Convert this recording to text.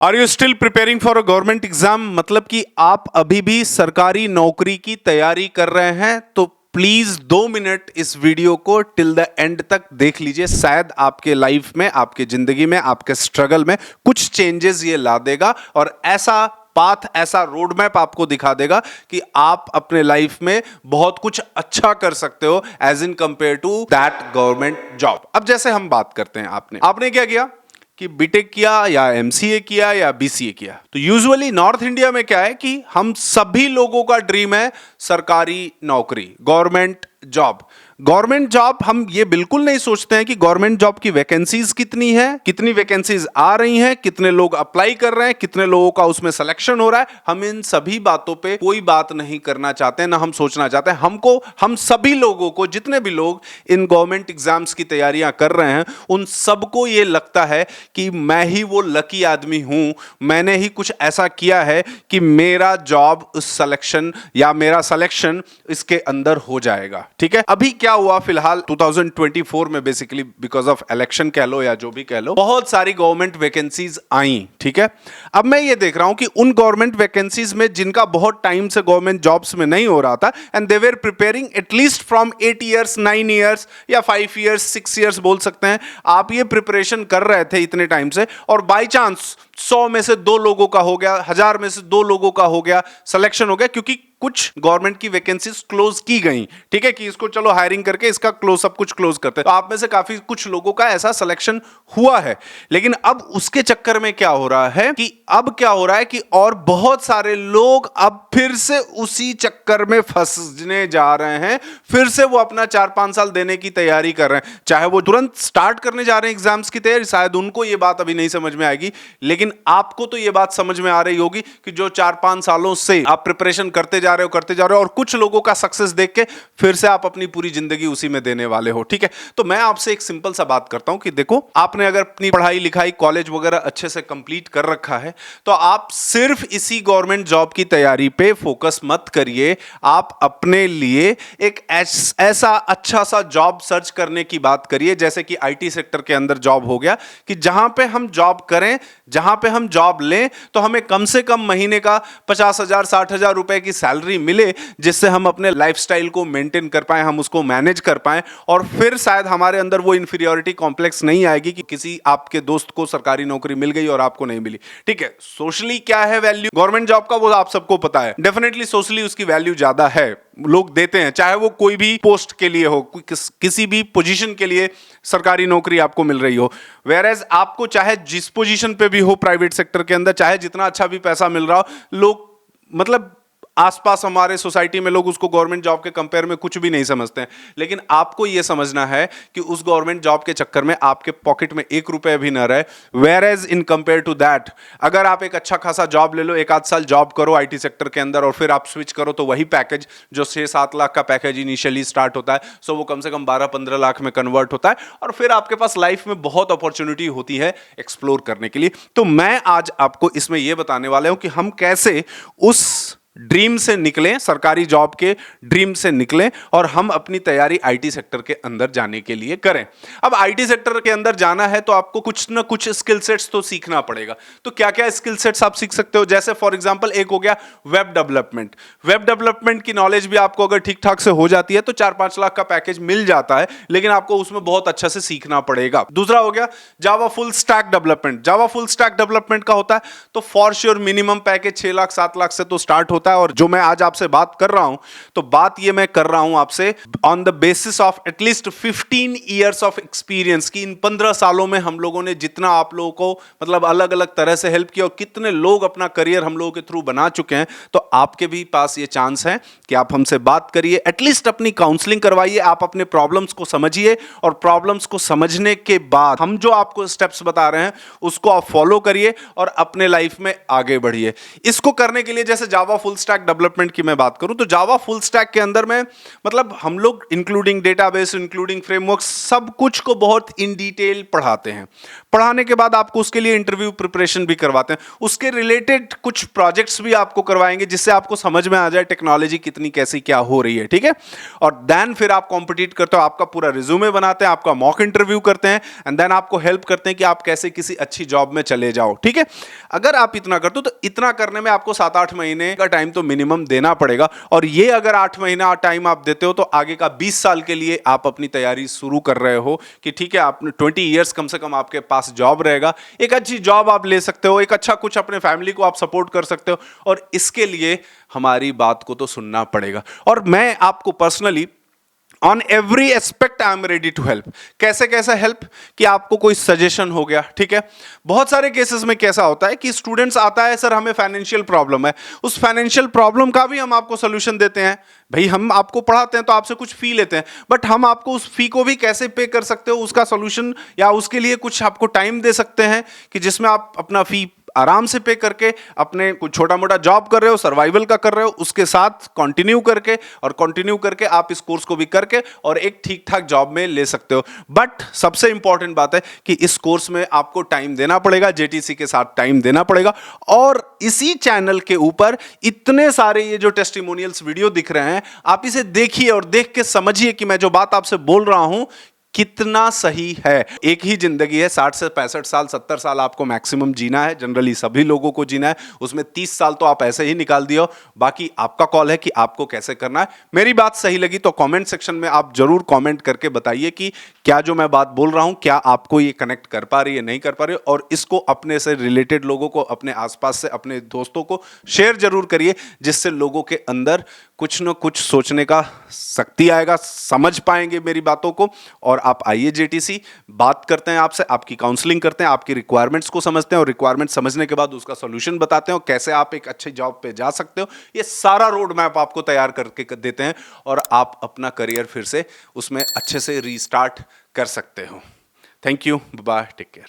Are you still preparing for a government exam? मतलब कि आप अभी भी सरकारी नौकरी की तैयारी कर रहे हैं तो प्लीज 2 मिनट इस वीडियो को टिल द एंड तक देख लीजिए। शायद आपके लाइफ में, आपके जिंदगी में, आपके स्ट्रगल में कुछ चेंजेस ये ला देगा और ऐसा पाथ, ऐसा रोड मैप आपको दिखा देगा कि आप अपने लाइफ में बहुत कुछ अच्छा कर सकते हो as in compare to that government job. अब जैसे हम बात करते हैं, आपने क्या किया कि बीटेक किया या एमसीए किया या बीसीए किया, तो यूजुअली नॉर्थ इंडिया में क्या है कि हम सभी लोगों का ड्रीम है सरकारी नौकरी, गवर्नमेंट जॉब। गवर्नमेंट जॉब, हम ये बिल्कुल नहीं सोचते हैं कि गवर्नमेंट जॉब की वैकेंसीज कितनी है, कितनी वैकेंसीज आ रही हैं, कितने लोग अप्लाई कर रहे हैं, कितने लोगों का उसमें सिलेक्शन हो रहा है। हम इन सभी बातों पे कोई बात नहीं करना चाहते, ना हम सोचना चाहते हैं। हम सभी लोगों को, जितने भी लोग इन गवर्नमेंट एग्जाम्स की तैयारियां कर रहे हैं, उन सबको ये लगता है कि मैं ही वो लकी आदमी हूं, मैंने ही कुछ ऐसा किया है कि मेरा जॉब उस सिलेक्शन या मेरा सिलेक्शन इसके अंदर हो जाएगा। ठीक है, अभी क्या हुआ फिलहाल 2024 में, बेसिकली बिकॉज ऑफ इलेक्शन कह लो या जो भी कह लो, बहुत सारी गवर्नमेंट वैकेंसीज आई। ठीक है, अब मैं ये देख रहा हूं कि उन गवर्नमेंट वैकेंसीज में जिनका बहुत टाइम से गवर्नमेंट जॉब्स में नहीं हो रहा था, and they were preparing at least from 8 years, 9 years या 5 ईयर्स, 6 ईयर्स बोल सकते हैं, आप ये प्रिपरेशन कर रहे थे इतने टाइम से, और बाई चांस 100 में से 2 लोगों का हो गया, 1000 में से 2 लोगों का हो गया, सिलेक्शन हो गया, क्योंकि कुछ गवर्नमेंट की वैकेंसीज क्लोज की गई। ठीक है, कि इसको चलो हायरिंग करके इसका सब कुछ क्लोज करते हैं। तो आप में से काफी कुछ लोगों का ऐसा सिलेक्शन हुआ है, लेकिन अब उसके चक्कर में क्या हो रहा है कि और बहुत सारे लोग अब फिर से उसी चक्कर में फंसने जा रहे हैं। फिर से वो अपना 4-5 साल देने की तैयारी कर रहे हैं, चाहे वो तुरंत स्टार्ट करने जा रहे हैं एग्जाम्स की तैयारी, शायद उनको ये बात अभी नहीं समझ में आएगी, लेकिन आपको तो ये बात समझ में आ रही होगी कि जो 4-5 सालों से आप प्रिपरेशन करते जा रहे हो और कुछ लोगों का सक्सेस देख के फिर से आप अपनी पूरी जिंदगी उसी में देने वाले हो। ठीक है, तो मैं आपसे एक सिंपल सा बात करता हूं कि देखो, आपने अगर अपनी पढ़ाई लिखाई, कॉलेज वगैरह अच्छे से कंप्लीट कर रखा है, तो आप सिर्फ इसी गवर्नमेंट जॉब की तैयारी पे फोकस मत करिए। आप अपने लिए एक ऐसा अच्छा सा जॉब सर्च करने की बात करिए, जैसे कि आईटी सेक्टर के अंदर जॉब हो गया, कि जहां पे हम जॉब करें, जहां पे हम जॉब लें, तो हमें कम से कम महीने का 50,000 60,000 रुपए की सैलरी मिले, जिससे हम अपने लाइफस्टाइल को मेंटेन कर पाए, हम उसको मैनेज कर पाए, और फिर शायद हमारे अंदर वो इंफीरियरिटी कॉम्प्लेक्स नहीं आएगी कि किसी आपके दोस्त को सरकारी नौकरी मिल गई और आपको नहीं मिली। ठीक है, सोशली क्या है वैल्यू गवर्नमेंट जॉब का, वो आप सबको पता है। डेफिनेटली सोशली उसकी वैल्यू ज्यादा है, लोग देते हैं, चाहे वो कोई भी पोस्ट के लिए हो, किसी भी पोजीशन के लिए सरकारी नौकरी आपको मिल रही हो। वेयरएज आपको चाहे जिस पोजीशन पे भी हो प्राइवेट सेक्टर के अंदर, चाहे जितना अच्छा भी पैसा मिल रहा हो, लोग मतलब आसपास हमारे सोसाइटी में लोग उसको गवर्नमेंट जॉब के कंपेयर में कुछ भी नहीं समझते हैं। लेकिन आपको यह समझना है कि उस गवर्नमेंट जॉब के चक्कर में आपके पॉकेट में 1 रुपया भी ना रहे। Whereas in compare to that, अगर आप एक अच्छा खासा जॉब ले लो, 1 आध साल जॉब करो आईटी सेक्टर के अंदर, और फिर आप स्विच करो, तो वही पैकेज जो 6-7 लाख का पैकेज इनिशियली स्टार्ट होता है, सो वो कम से कम 12-15 लाख में कन्वर्ट होता है, और फिर आपके पास लाइफ में बहुत अपॉर्चुनिटी होती है एक्सप्लोर करने के लिए। तो मैं आज आपको इसमें यह बताने वाला हूं कि हम कैसे उस ड्रीम से निकलें, सरकारी जॉब के ड्रीम से निकलें, और हम अपनी तैयारी आईटी सेक्टर के अंदर जाने के लिए करें। अब आईटी सेक्टर के अंदर जाना है तो आपको कुछ ना कुछ स्किल सेट्स तो सीखना पड़ेगा। तो क्या क्या स्किल सेट्स आप सीख सकते हो? जैसे फॉर एग्जांपल एक हो गया वेब डेवलपमेंट। वेब डेवलपमेंट की नॉलेज भी आपको अगर ठीक ठाक से हो जाती है तो 4-5 लाख का पैकेज मिल जाता है, लेकिन आपको उसमें बहुत अच्छा से सीखना पड़ेगा। दूसरा हो गया Java full stack development. Java full stack development का होता है तो for sure minimum package 6 lakh 7 lakh से तो स्टार्ट होता है। और जो मैं आज आपसे बात कर रहा हूं, तो बात ये मैं कर रहा हूं आपसे on the basis of at least 15 years of experience, की इन 15 सालों में हम लोगों ने जितना आप लोगों को मतलब अलग अलग तरह से हेल्प किया और कितने लोग अपना करियर हम लोगों के थ्रू बना चुके हैं, तो आपके भी पास ये चांस है कि आप हमसे बात करिए, एटलीस्ट अपनी काउंसलिंग करवाइए, आप अपने प्रॉब्लम्स को समझिए, और प्रॉब्लम्स को समझने के बाद हम जो आपको स्टेप्स बता रहे हैं उसको आप फॉलो करिए और अपने लाइफ में आगे बढ़िए। इसको करने के लिए जैसे Java full full stack development की मैं बात करूं तो जावा फुल स्टैक के अंदर में मतलब हम लोग इंक्लूडिंग डेटाबेस, इंक्लूडिंग फ्रेमवर्क, सब कुछ को बहुत इन डिटेल पढ़ाते हैं। पढ़ाने के बाद आपको उसके लिए इंटरव्यू प्रिपरेशन भी करवाते हैं, उसके रिलेटेड कुछ प्रोजेक्ट्स भी आपको करवाएंगे जिससे आपको समझ में आ जाए टेक्नोलॉजी कितनी कैसी क्या हो रही है, ठीक है। और देन फिर आप कॉम्पिटिट करते हो, आपका पूरा रिज्यूमे बनाते हैं, आपका मॉक इंटरव्यू करते हैं एंड देन आपको हेल्प करते हैं कि आप कैसे किसी अच्छी जॉब में चले जाओ, ठीक है। अगर आप इतना करते हो तो इतना करने में आपको 7-8 महीने का टाइम तो मिनिमम देना पड़ेगा। और ये अगर 8 महीना टाइम आप देते हो तो आगे का 20 साल के लिए आप अपनी तैयारी शुरू कर रहे हो कि ठीक है, आप 20 ईयर्स कम से कम आपके पास जॉब रहेगा, एक अच्छी जॉब आप ले सकते हो, एक अच्छा कुछ अपने फैमिली को आप सपोर्ट कर सकते हो। और इसके लिए हमारी बात को तो सुनना पड़ेगा। और मैं आपको personally on every aspect I am ready to help. कैसे कैसे हेल्प कि आपको कोई सजेशन हो गया, ठीक है। बहुत सारे केसेस में कैसा होता है कि स्टूडेंट्स आता है, सर हमें फाइनेंशियल प्रॉब्लम है, उस फाइनेंशियल प्रॉब्लम का भी हम आपको सोल्यूशन देते हैं। भाई हम आपको पढ़ाते हैं तो आपसे कुछ फी लेते हैं, बट हम आपको उस फी को भी कैसे पे कर सकते हो उसका सोल्यूशन, या उसके लिए कुछ आपको टाइम दे सकते हैं कि जिसमें आप अपना फी आराम से पे करके अपने कुछ छोटा मोटा जॉब कर रहे हो, सर्वाइवल का कर रहे हो, उसके साथ कंटिन्यू करके आप इस कोर्स को भी करके और एक ठीक ठाक जॉब में ले सकते हो। बट सबसे इंपॉर्टेंट बात है कि इस कोर्स में आपको टाइम देना पड़ेगा, जेटीसी के साथ टाइम देना पड़ेगा। और इसी चैनल के ऊपर इतने सारे ये जो टेस्टिमोनियल्स वीडियो दिख रहे हैं, आप इसे देखिए और देख के समझिए कि मैं जो बात आपसे बोल रहा हूं कितना सही है। एक ही जिंदगी है, 60 से 65 साल, 70 साल आपको मैक्सिमम जीना है, जनरली सभी लोगों को जीना है। उसमें 30 साल तो आप ऐसे ही निकाल दियो, बाकी आपका कॉल है कि आपको कैसे करना है। मेरी बात सही लगी तो कमेंट सेक्शन में आप जरूर कमेंट करके बताइए कि क्या जो मैं बात बोल रहा हूं क्या आपको ये कनेक्ट कर पा रही है, नहीं कर पा रही है। और इसको अपने से रिलेटेड लोगों को, अपने आसपास से अपने दोस्तों को शेयर जरूर करिए, जिससे लोगों के अंदर कुछ न कुछ सोचने का शक्ति आएगा, समझ पाएंगे मेरी बातों को। और आप आइए जेटीसी, बात करते हैं आपसे, आपकी काउंसलिंग करते हैं, आपकी रिक्वायरमेंट्स को समझते हैं और रिक्वायरमेंट समझने के बाद उसका सॉल्यूशन बताते हैं, कैसे आप एक अच्छे जॉब पे जा सकते हो। ये सारा रोड मैप आपको तैयार करके देते हैं और आप अपना करियर फिर से उसमें अच्छे से रीस्टार्ट कर सकते हो। Thank you, bye, take care.